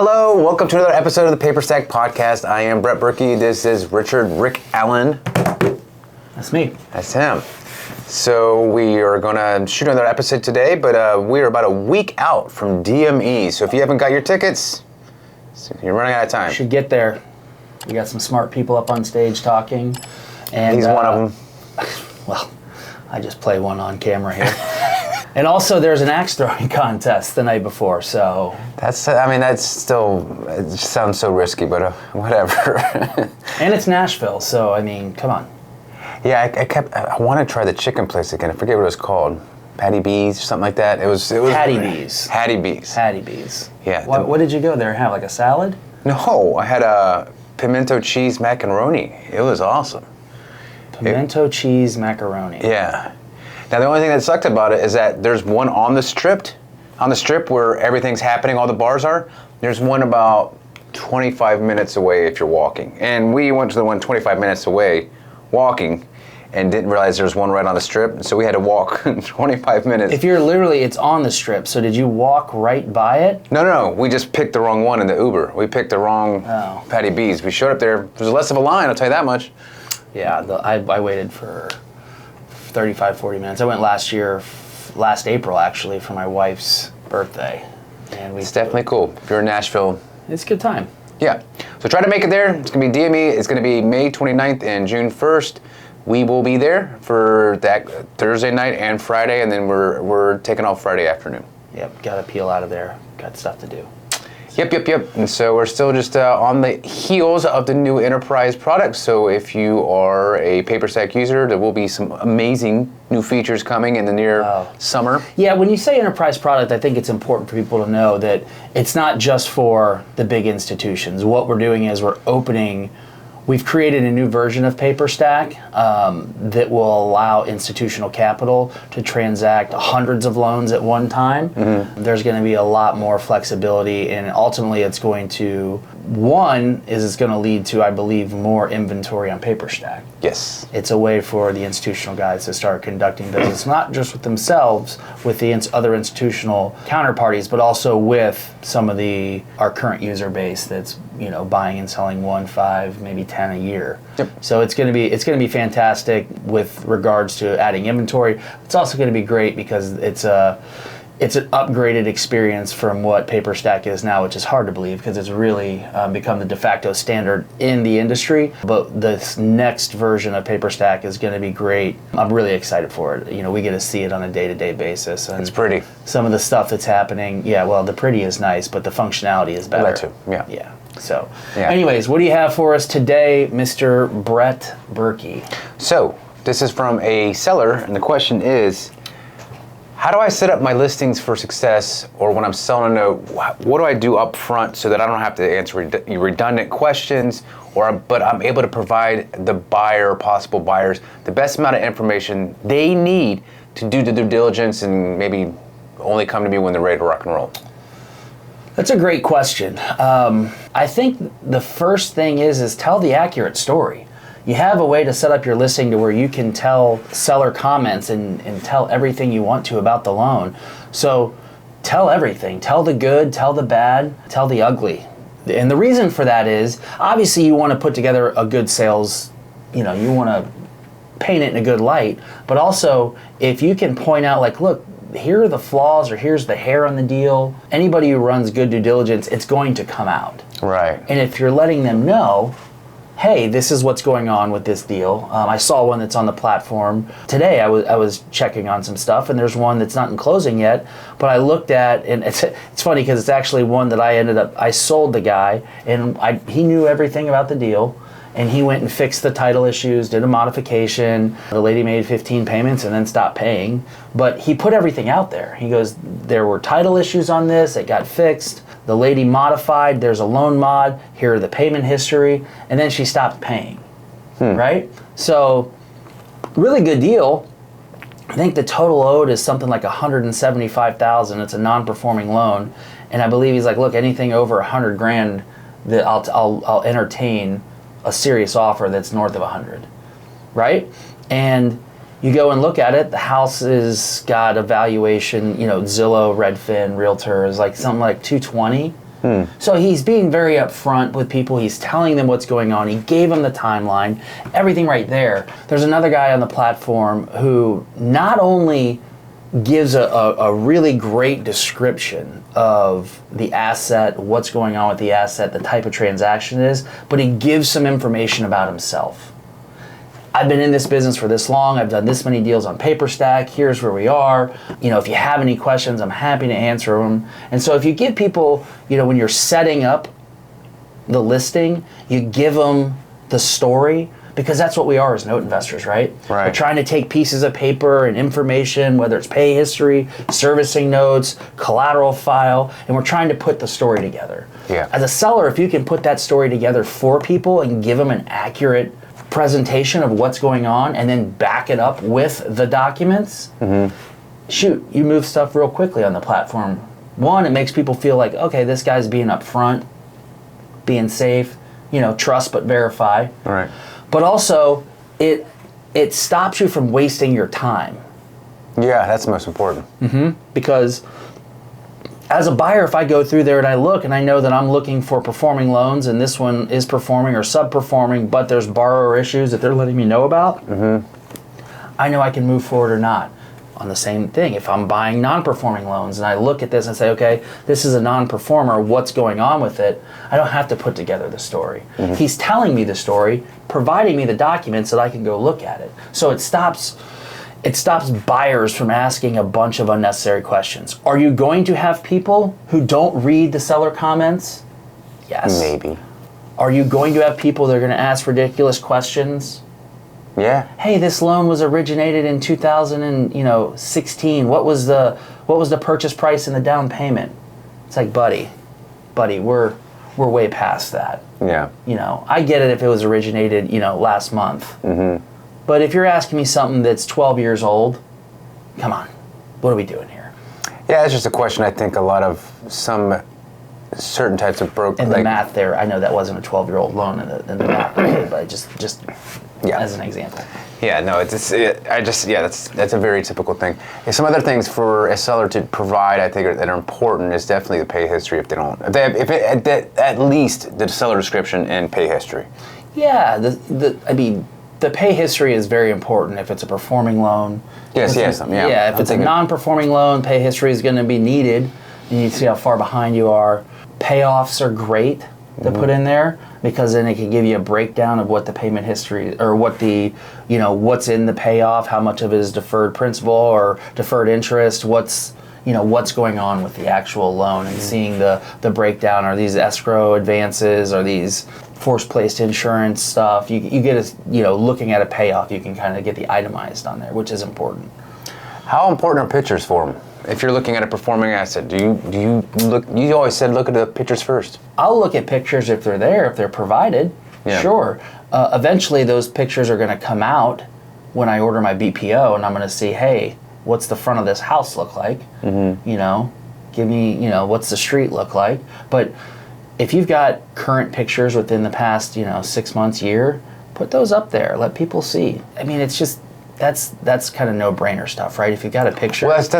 Hello, welcome to another episode of the Paperstac podcast. I am Brett Berkey. This is Rick Allen. That's me. That's him. So we are going to shoot another episode today, but we are about a week out from DME. So if you haven't got your tickets, you're running out of time. You should get there. We got some smart people up on stage talking. And he's one of them. Well, I just play one on camera here. And also, there's an axe throwing contest the night before, so... That's still, it sounds so risky, but whatever. And it's Nashville, so, I mean, come on. Yeah, I want to try the chicken place again. I forget what it was called. Patty B's or something like that. It was Hattie B's. Hattie B's. Hattie B's. Yeah. What did you go there and have, like a salad? No, I had a pimento cheese macaroni. It was awesome. Pimento cheese macaroni. Yeah. Now the only thing that sucked about it is that there's one on the strip where everything's happening, all the bars are. There's one about 25 minutes away if you're walking. And we went to the one 25 minutes away walking and didn't realize there was one right on the strip. So we had to walk 25 minutes. If you're literally, it's on the strip. So did you walk right by it? No. We just picked the wrong one in the Uber. We picked the wrong Patty B's. We showed up there. There was less of a line, I'll tell you that much. Yeah, I waited for 35, 40 minutes. I went last April actually, for my wife's birthday. And it's definitely cool. If you're in Nashville. It's a good time. Yeah. So try to make it there. It's going to be DME. It's going to be May 29th and June 1st. We will be there for that Thursday night and Friday, and then we're taking off Friday afternoon. Yep, got to peel out of there. Got stuff to do. Yep. And so we're still just on the heels of the new enterprise products. So if you are a Paperstac user, there will be some amazing new features coming in the near summer. Yeah, when you say enterprise product, I think it's important for people to know that it's not just for the big institutions. What we're doing is we've created a new version of Paperstac that will allow institutional capital to transact hundreds of loans at one time. Mm-hmm. There's going to be a lot more flexibility, and ultimately it's going to lead to, I believe, more inventory on Paperstac. Yes. It's a way for the institutional guys to start conducting business, not just with themselves, with the other institutional counterparties, but also with some of our current user base that's buying and selling 1, 5, maybe 10 a year. Yep. So it's going to be fantastic with regards to adding inventory. It's also going to be great because it's an upgraded experience from what Paperstac is now, which is hard to believe because it's really become the de facto standard in the industry. But this next version of Paperstac is going to be great. I'm really excited for it. We get to see it on a day-to-day basis. And it's pretty. Some of the stuff that's happening, the pretty is nice, but the functionality is better. That too, yeah. Yeah. So, anyways, what do you have for us today, Mr. Brett Berkey? So, this is from a seller, and the question is, how do I set up my listings for success, or when I'm selling a note, what do I do up front so that I don't have to answer redundant questions, but I'm able to provide the possible buyers, the best amount of information they need to do the due diligence and maybe only come to me when they're ready to rock and roll? That's a great question. I think the first thing is tell the accurate story. You have a way to set up your listing to where you can tell seller comments and tell everything you want to about the loan. So tell everything. Tell the good, tell the bad, tell the ugly. And the reason for that is, obviously you want to put together a good sales, you want to paint it in a good light, but also if you can point out look, here are the flaws, or here's the hair on the deal. Anybody who runs good due diligence, it's going to come out. Right. And if you're letting them know, hey, this is what's going on with this deal. I saw one that's on the platform today. I was checking on some stuff, and there's one that's not in closing yet. But I looked at, and it's funny because it's actually one that I sold the guy, and he knew everything about the deal. And he went and fixed the title issues, did a modification. The lady made 15 payments and then stopped paying. But he put everything out there. He goes, there were title issues on this, it got fixed. The lady modified, there's a loan mod, here are the payment history, and then she stopped paying, right? So, really good deal. I think the total owed is something like $175,000. It's a non-performing loan. And I believe he's like, look, anything over $100,000 that I'll entertain a serious offer that's north of 100, right? And you go and look at it, the house has got a valuation, Zillow, Redfin, Realtor is like something like 220. So he's being very upfront with people. He's telling them what's going on. He gave them the timeline, everything right there. There's another guy on the platform who not only gives a really great description of the asset, what's going on with the asset, the type of transaction it is, but he gives some information about himself. I've been in this business for this long. I've done this many deals on Paperstac. Here's where we are. If you have any questions, I'm happy to answer them. And so if you give people, when you're setting up the listing, you give them the story, because that's what we are as note investors, right? We're trying to take pieces of paper and information, whether it's pay history, servicing notes, collateral file, and we're trying to put the story together. Yeah. As a seller, if you can put that story together for people and give them an accurate presentation of what's going on and then back it up with the documents, shoot, you move stuff real quickly on the platform. One, it makes people feel like, okay, this guy's being upfront, being safe, trust but verify. Right. But also, it stops you from wasting your time. Yeah, that's the most important. Because as a buyer, if I go through there and I look and I know that I'm looking for performing loans and this one is performing or sub-performing, but there's borrower issues that they're letting me know about, I know I can move forward or not. On the same thing, if I'm buying non-performing loans and I look at this and say, okay, this is a non-performer, what's going on with it? I don't have to put together the story. He's telling me the story, providing me the documents that I can go look at it. So it stops buyers from asking a bunch of unnecessary questions. Are you going to have people who don't read the seller comments? Yes. Maybe. Are you going to have people that are going to ask ridiculous questions? Yeah. Hey, this loan was originated in 2016. What was the purchase price and the down payment? It's like, buddy, we're way past that. Yeah. I get it if it was originated, last month. But if you're asking me something that's 12 years old, come on, what are we doing here? Yeah, it's just a question I think a lot of some certain types of brokers. And the math there, I know that wasn't a 12-year-old loan in the math, but just as an example. Yeah, no, that's a very typical thing. And some other things for a seller to provide, I think, that are important is definitely the pay history. At least the seller description and pay history. Yeah, the pay history is very important if it's a performing loan. Yes, Yeah, if it's a non-performing loan, pay history is going to be needed. You need to see how far behind you are. Payoffs are great to put in there, because then it can give you a breakdown of what the payment history, or what what's in the payoff, how much of it is deferred principal or deferred interest, what's going on with the actual loan, and seeing the breakdown. Are these escrow advances? Are these force-placed insurance stuff? You get looking at a payoff, you can kind of get the itemized on there, which is important. How important are pictures for them? If you're looking at a performing asset, do you look? You always said look at the pictures first. I'll look at pictures if they're there, if they're provided. Yeah. Sure. Eventually, those pictures are going to come out when I order my BPO, and I'm going to see, hey, what's the front of this house look like? Give me, what's the street look like? But if you've got current pictures within the past, 6 months, year, put those up there. Let people see. I mean, it's just. That's kind of no-brainer stuff, right? If you've got a picture, well, it's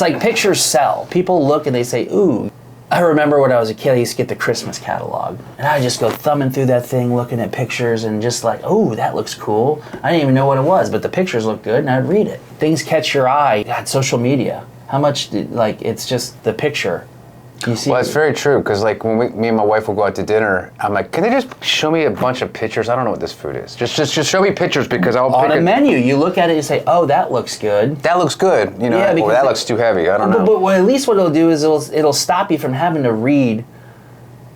like pictures sell. People look and they say, "Ooh." I remember when I was a kid, I used to get the Christmas catalog, and I just go thumbing through that thing, looking at pictures, and just like, "Oh, that looks cool." I didn't even know what it was, but the pictures look good, and I'd read it. Things catch your eye. God, social media. How much? It's just the picture. You see, well, it's very true, because like when me and my wife will go out to dinner, I'm like, can they just show me a bunch of pictures? I don't know what this food is. Just show me pictures, because I'll on pick a menu. You look at it and say, oh, that looks good. That looks good. Or that looks too heavy. I don't know. But at least what it'll do is it'll stop you from having to read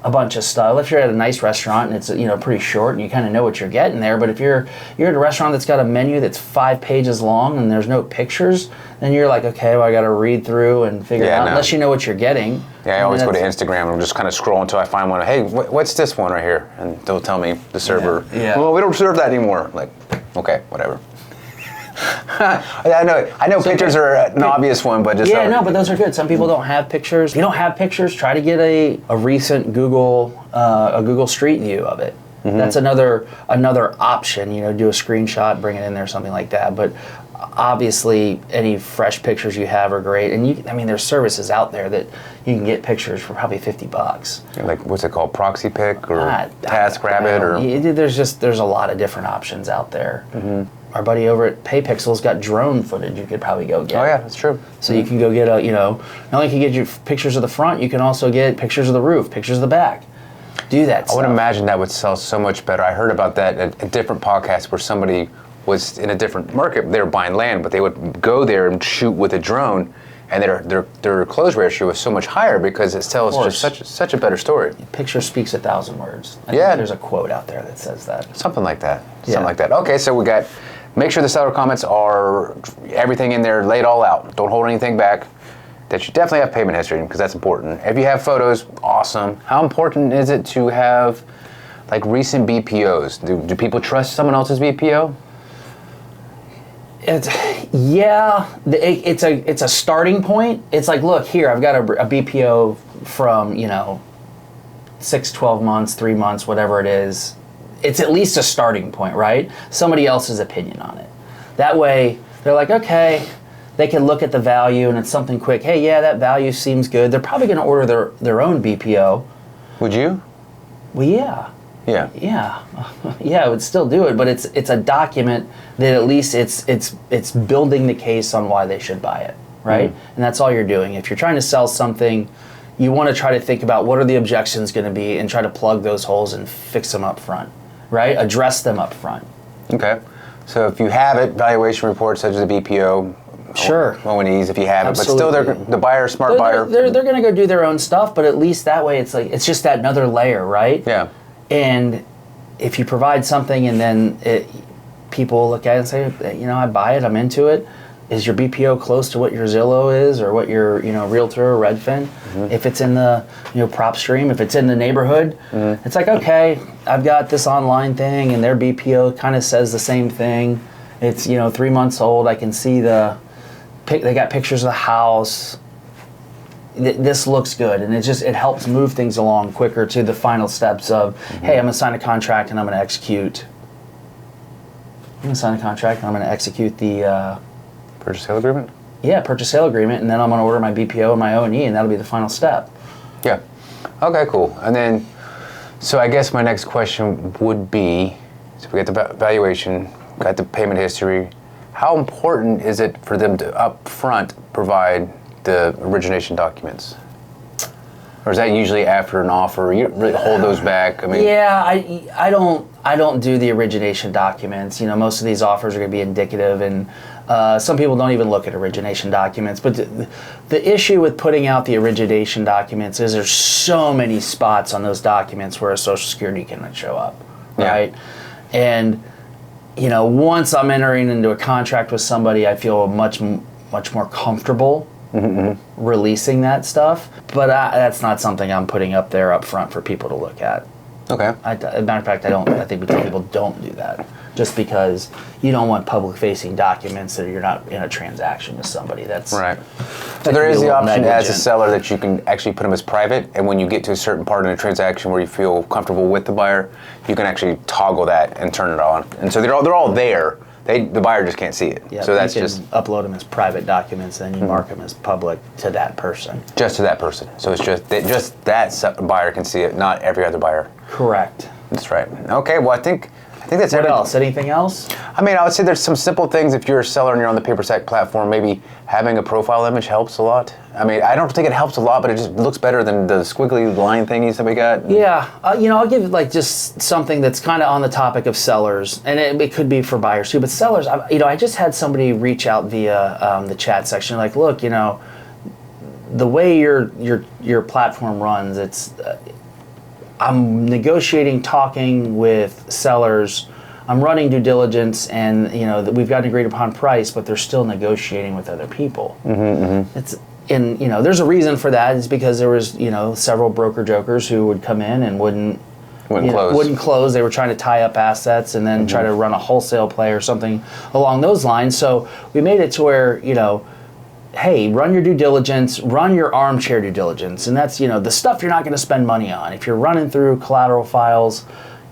a bunch of stuff. If you're at a nice restaurant and it's pretty short and you kind of know what you're getting there, but if you're at a restaurant that's got a menu that's 5 pages long and there's no pictures, then you're like, okay, well, I got to read through and figure it out, unless you know what you're getting. Yeah, I always go to Instagram and just kind of scroll until I find one. Hey, what's this one right here? And they'll tell me, the server, well, we don't serve that anymore. I'm like, okay, whatever. I know pictures are an obvious one, but just but those are good. Some people don't have pictures. If you don't have pictures, try to get a recent Google Street View of it. That's another option. Do a screenshot, bring it in there, something like that. But obviously any fresh pictures you have are great, and there's services out there that you can get pictures for probably $50. Like, what's it called, Proxy Pick or TaskRabbit? There's a lot of different options out there. Our buddy over at PayPixel's got drone footage you could probably go get. Oh yeah, that's true. So you can go get not only can you get your pictures of the front, you can also get pictures of the roof, pictures of the back. Do that I would imagine that would sell so much better. I heard about that at a different podcast where somebody was in a different market. They were buying land, but they would go there and shoot with a drone, and their close ratio was so much higher because it tells just such a better story. Picture speaks 1,000 words. I think there's a quote out there that says that. Something like that. Something like that. Okay, so we got, make sure the seller comments are everything in there, lay it all out. Don't hold anything back. That you definitely have payment history because that's important. If you have photos, awesome. How important is it to have like recent BPOs? Do people trust someone else's BPO? It's a starting point. It's like, look here, I've got a BPO from 6, 12 months, 3 months, whatever it is. It's at least a starting point, right? Somebody else's opinion on it. That way, they're like, okay, they can look at the value and it's something quick. Hey, yeah, that value seems good. They're probably going to order their own BPO. Would you? Well, yeah. Yeah. Yeah. Yeah, I would still do it, but it's a document that at least it's building the case on why they should buy it, right? And that's all you're doing. If you're trying to sell something, you want to try to think about what are the objections going to be and try to plug those holes and fix them up front, right? Address them up front. Okay. So if you have it, valuation reports such as a BPO, sure. O&Es if you have Absolutely. it, but still the buyer, smart buyer. They're going to go do their own stuff, but at least that way it's just that another layer, right? Yeah. And if you provide something and then people look at it and say, I buy it, I'm into it. Is your BPO close to what your Zillow is or what your Realtor or Redfin? If it's in the prop stream, if it's in the neighborhood, it's like, okay, I've got this online thing and their BPO kind of says the same thing. It's 3 months old. I can see they got pictures of the house. This looks good, and it helps move things along quicker to the final steps of, hey, I'm going to sign a contract and I'm going to execute. The purchase sale agreement? Yeah, purchase sale agreement, and then I'm going to order my BPO and my O&E, and that'll be the final step. Yeah. Okay, cool. And then, so I guess my next question would be, so we got the valuation, got the payment history. How important is it for them to up front provide the origination documents? Or is that usually after an offer? You really hold those back? Yeah, I don't do the origination documents. Most of these offers are going to be indicative, and some people don't even look at origination documents. But the issue with putting out the origination documents is there's so many spots on those documents where a Social Security can show up, right? And once I'm entering into a contract with somebody, I feel much more comfortable releasing that stuff. But that's not something I'm putting up there up front for people to look at. Okay. As a matter of fact, I think we tell people don't do that, just because you don't want public-facing documents that you're not in a transaction with somebody. That's right. So there is the option as a seller that you can actually put them as private, and when you get to a certain part in a transaction where you feel comfortable with the buyer, you can actually toggle that and turn it on. And so they're all there. The buyer just can't see it. Yeah, so that's you can just upload them as private documents, and then you mark them as public to that person. Just to that person. So it's just that buyer can see it, not every other buyer. Correct. That's right. Okay. Well, I think that's What else? Anything else? I would say there's some simple things. If you're a seller and you're on the Paperstac platform, maybe having a profile image helps a lot. I don't think it helps a lot, but it just looks better than the squiggly line thingies that we got. Yeah, I'll give just something that's kind of on the topic of sellers, and it could be for buyers too. But sellers, I just had somebody reach out via the chat section, like, look, the way your platform runs, it's. I'm negotiating, talking with sellers. I'm running due diligence, and we've got an agreed upon price, but they're still negotiating with other people. There's a reason for that. It's because there was several broker jokers who would come in and wouldn't close. They were trying to tie up assets and then try to run a wholesale play or something along those lines. So we made it to where hey, run your due diligence, run your armchair due diligence. And that's, the stuff you're not going to spend money on. If you're running through collateral files,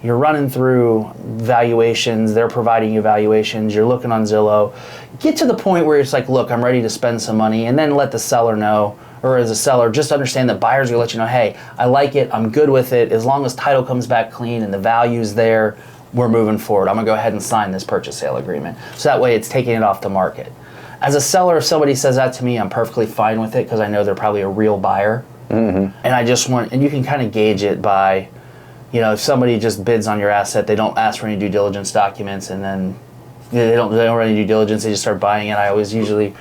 You're running through valuations. They're providing you valuations. You're looking on Zillow. Get to the point where it's like, look, I'm ready to spend some money, and then let the seller know, or as a seller, just understand that buyers are going to let you know, hey, I like it. I'm good with it. As long as title comes back clean and the value's there, we're moving forward. I'm going to go ahead and sign this purchase sale agreement. So that way it's taking it off the market. As a seller, if somebody says that to me, I'm perfectly fine with it because I know they're probably a real buyer. And I just want, and you can kind of gauge it by, if somebody just bids on your asset, they don't ask for any due diligence documents, and then they don't run any due diligence, they just start buying it. I always usually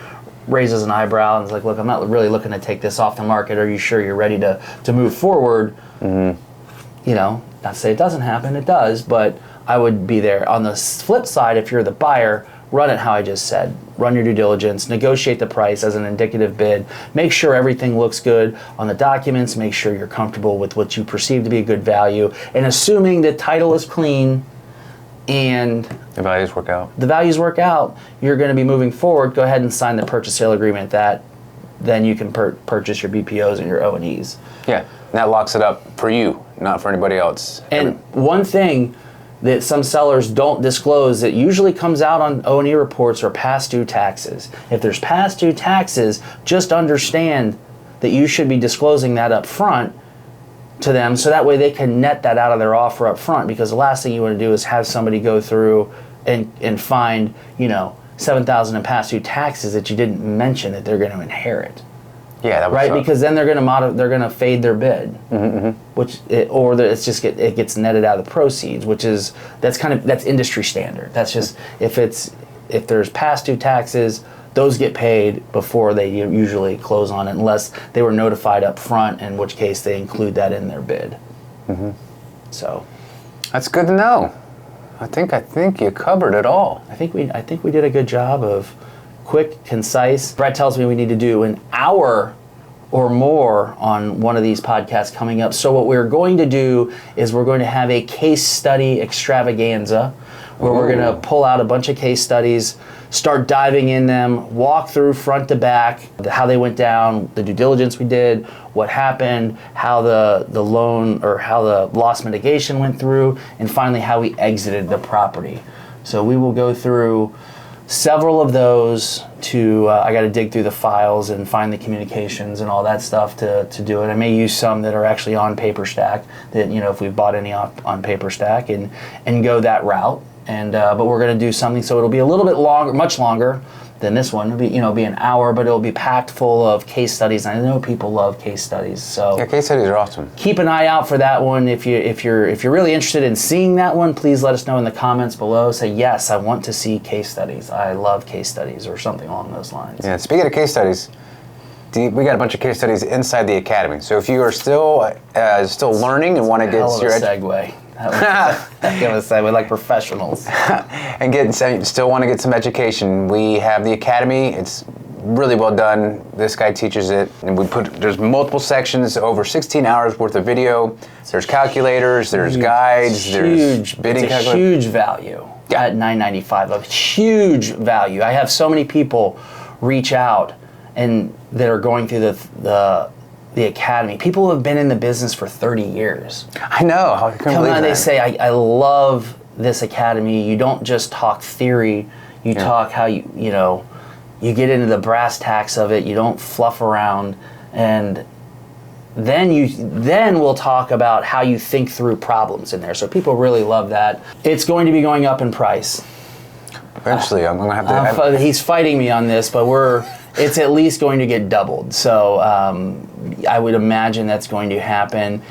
raises an eyebrow and is like, look, I'm not really looking to take this off the market. Are you sure you're ready to move forward? Not to say it doesn't happen, it does, but I would be there. On the flip side, if you're the buyer, run it how I just said. Run your due diligence, negotiate the price as an indicative bid, make sure everything looks good on the documents, make sure you're comfortable with what you perceive to be a good value, and assuming the title is clean and the values work out, you're going to be moving forward, go ahead and sign the purchase sale agreement. That then you can purchase your BPOs and your O&Es. Yeah, and that locks it up for you, not for anybody else. And one thing that some sellers don't disclose that usually comes out on O&E reports are past due taxes. If there's past due taxes, just understand that you should be disclosing that up front to them, so that way they can net that out of their offer up front, because the last thing you want to do is have somebody go through and find, $7,000 in past due taxes that you didn't mention that they're going to inherit. Yeah, that would right, suck. because then they're going to fade their bid, it gets netted out of the proceeds, that's industry standard. That's just if there's past due taxes, those get paid before they usually close on it, unless they were notified up front, in which case they include that in their bid. So that's good to know. I think you covered it all. I think we did a good job of quick, concise. Brett tells me we need to do an hour or more on one of these podcasts coming up. So what we're going to do is we're going to have a case study extravaganza where we're going to pull out a bunch of case studies, start diving in them, walk through front to back, how they went down, the due diligence we did, what happened, how the loan or how the loss mitigation went through, and finally how we exited the property. So we will go through several of those I got to dig through the files and find the communications and all that stuff to do it. I may use some that are actually on Paperstac, that, if we've bought any on Paperstac, and go that route. And but we're going to do something so it'll be a little bit longer, much longer than this one. It'll be an hour, but it'll be packed full of case studies. And I know people love case studies, so yeah, case studies are awesome. Keep an eye out for that one. If you're really interested in seeing that one, please let us know in the comments below. Say, yes, I want to see case studies. I love case studies, or something along those lines. Yeah. Speaking of case studies, we got a bunch of case studies inside the academy. So if you are still learning and want to get your segue. That was a segue, like professionals. And still want to get some education, we have the academy. It's really well done. This guy teaches it, and there's multiple sections, over 16 hours worth of video. There's calculators, there's guides, there's bidding calculators. Huge value at $9.95. A huge value. I have so many people reach out and that are going through the academy. People who have been in the business for 30 years. I know. I couldn't believe that. They say, I love this academy. You don't just talk theory. You talk how you get into the brass tacks of it. You don't fluff around. And then we'll talk about how you think through problems in there. So people really love that. It's going to be going up in price. Eventually, I'm going to have to... he's fighting me on this, but it's at least going to get doubled. So I would imagine that's going to happen,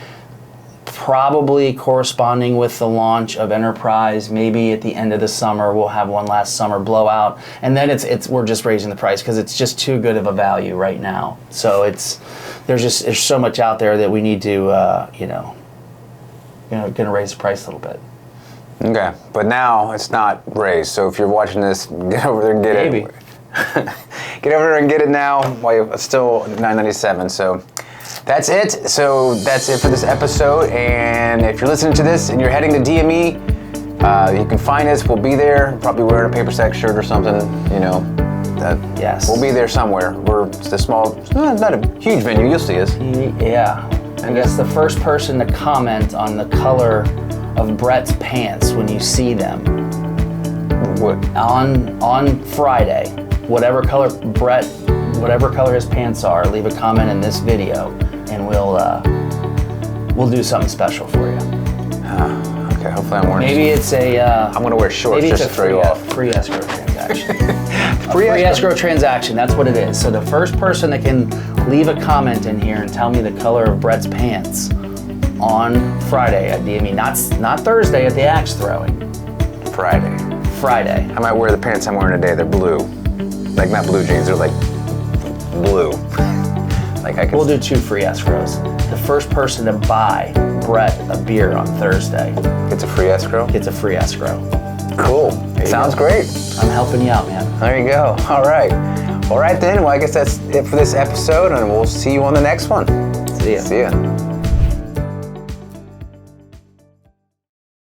probably corresponding with the launch of Enterprise. Maybe at the end of the summer we'll have one last summer blowout, and then we're just raising the price because it's just too good of a value right now. So there's so much out there that we need to going to raise the price a little bit. Okay, but now it's not raised. So if you're watching this, get over there and get it. Get over there and get it now while it's still $9.97. So that's it. So that's it for this episode. And if you're listening to this and you're heading to DME, you can find us. We'll be there. Probably wearing a Paperstac shirt or something. Yes. We'll be there somewhere. We're just a small, not a huge venue. You'll see us. Yeah. I guess the first person to comment on the color of Brett's pants when you see them What? on Friday. Whatever color his pants are, leave a comment in this video, and we'll do something special for you. Okay, hopefully I'm wearing. Maybe it's a. I'm gonna wear shorts Maybe it's just a to throw you off. free escrow transaction. Free Escrow transaction. That's what it is. So the first person that can leave a comment in here and tell me the color of Brett's pants on Friday. I mean, not Thursday at the axe throwing. Friday. I might wear the pants I'm wearing today. They're blue, like not blue jeans. They're like blue. Like I can. We'll do 2 free escrows. The first person to buy Brett a beer on Thursday It's a free escrow. gets a free escrow. Cool. Sounds great. I'm helping you out, man. There you go. All right. All right then. Well, I guess that's it for this episode, and we'll see you on the next one. See ya. See ya.